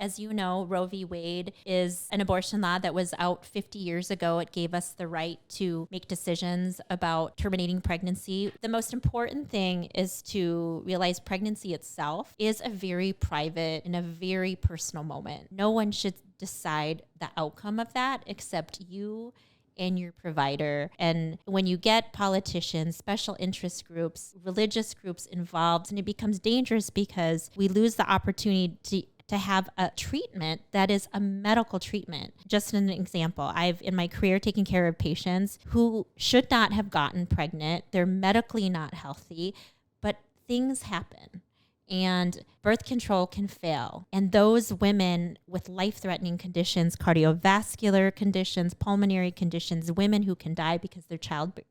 As you know, Roe v. Wade is an abortion law that was out 50 years ago. It gave us the right to make decisions about terminating pregnancy. The most important thing is to realize pregnancy itself is a very private and a very personal moment. No one should decide the outcome of that except you and your provider. And when you get politicians, special interest groups, religious groups involved, and it becomes dangerous because we lose the opportunity to have a treatment that is a medical treatment. Just an example, I've in my career taken care of patients who should not have gotten pregnant. They're medically not healthy, but things happen. And birth control can fail. And those women with life-threatening conditions, cardiovascular conditions, pulmonary conditions, women who can die because they're childbirthing,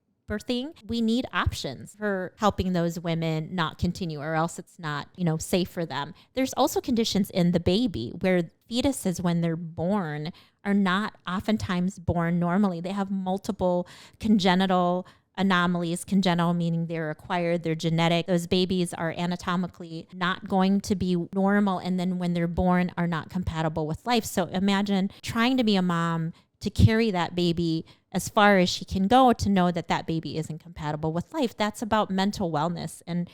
we need options for helping those women not continue, or else it's not, safe for them. There's also conditions in the baby where fetuses, when they're born, are not oftentimes born normally. They have multiple congenital anomalies, congenital meaning they're acquired, they're genetic. Those babies are anatomically not going to be normal, and then when they're born are not compatible with life. So imagine trying to be a mom to carry that baby as far as she can go to know that that baby isn't compatible with life. That's about mental wellness and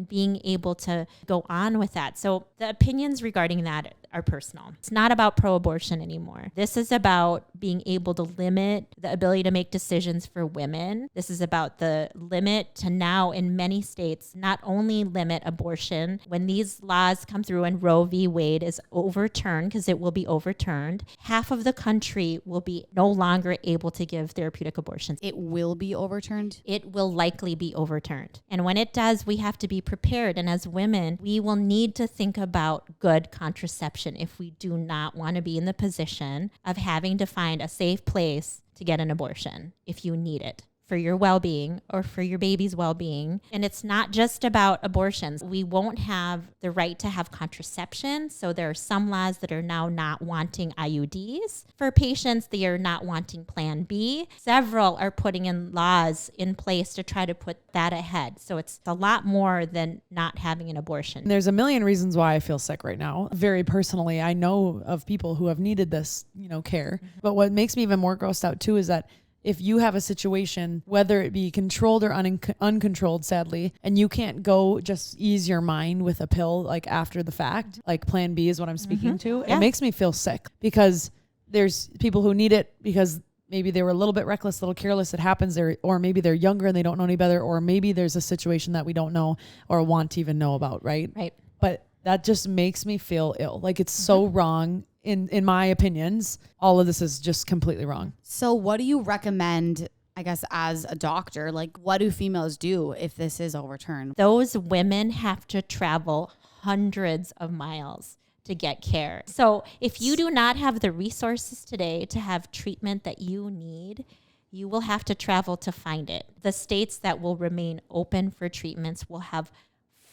being able to go on with that. So the opinions regarding that are personal. It's not about pro-abortion anymore. This is about being able to limit the ability to make decisions for women. This is about the limit to now in many states, not only limit abortion. When these laws come through and Roe v. Wade is overturned, because it will be overturned, half of the country will be no longer able to give therapeutic abortions. It will be overturned? It will likely be overturned. And when it does, we have to be prepared. And as women, we will need to think about good contraception if we do not want to be in the position of having to find a safe place to get an abortion if you need it for your well-being or for your baby's well-being. And it's not just about abortions. We won't have the right to have contraception. So there are some laws that are now not wanting IUDs. For patients, they are not wanting Plan B. Several are putting in laws in place to try to put that ahead. So it's a lot more than not having an abortion. There's a million reasons why I feel sick right now. Very personally, I know of people who have needed this, care. Mm-hmm. But what makes me even more grossed out too is that if you have a situation, whether it be controlled or uncontrolled, sadly, and you can't go just ease your mind with a pill like after the fact, like Plan B is what I'm speaking to, It makes me feel sick because there's people who need it because maybe they were a little bit reckless, a little careless. It happens there, or maybe they're younger and they don't know any better, or maybe there's a situation that we don't know or want to even know about, right? Right. But that just makes me feel ill. Like it's so wrong. In my opinions, all of this is just completely wrong. So what do you recommend, I guess, as a doctor? Like, what do females do if this is overturned? Those women have to travel hundreds of miles to get care. So if you do not have the resources today to have treatment that you need, you will have to travel to find it. The states that will remain open for treatments will have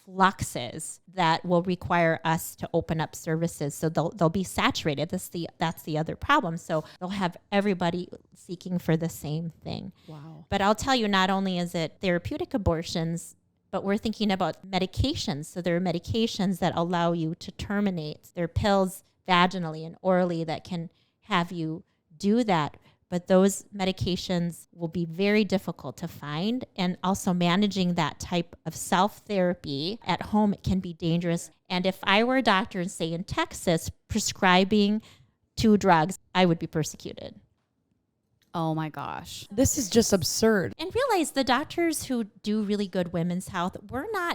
fluxes that will require us to open up services. So they'll be saturated. That's the other problem. So they'll have everybody seeking for the same thing. Wow. But I'll tell you, not only is it therapeutic abortions, but we're thinking about medications. So there are medications that allow you to terminate. There are pills vaginally and orally that can have you do that. But those medications will be very difficult to find. And also managing that type of self-therapy at home, it can be dangerous. And if I were a doctor and say in Texas, prescribing 2 drugs, I would be persecuted. Oh my gosh. This is just absurd. And realize the doctors who do really good women's health,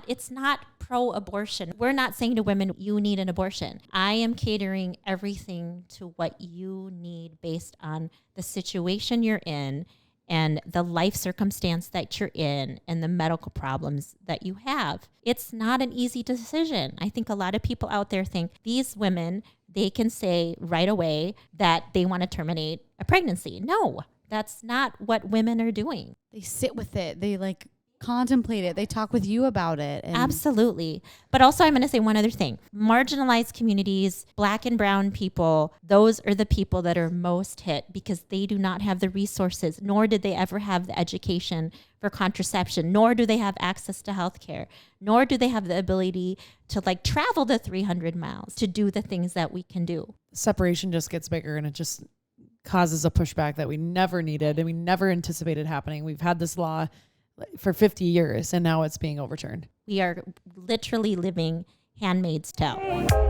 it's not pro-abortion. We're not saying to women, you need an abortion. I am catering everything to what you need based on the situation you're in and the life circumstance that you're in and the medical problems that you have. It's not an easy decision. I think a lot of people out there think these women, they can say right away that they want to terminate a pregnancy. No, that's not what women are doing. They sit with it. They contemplate it. They talk with you about it. And Absolutely. But also, I'm going to say one other thing. Marginalized communities, Black and brown people, those are the people that are most hit because they do not have the resources, nor did they ever have the education for contraception, nor do they have access to healthcare, nor do they have the ability to like travel the 300 miles to do the things that we can do. Separation just gets bigger, and it just causes a pushback that we never needed and we never anticipated happening. We've had this law for 50 years and now it's being overturned. We are literally living Handmaid's Tale.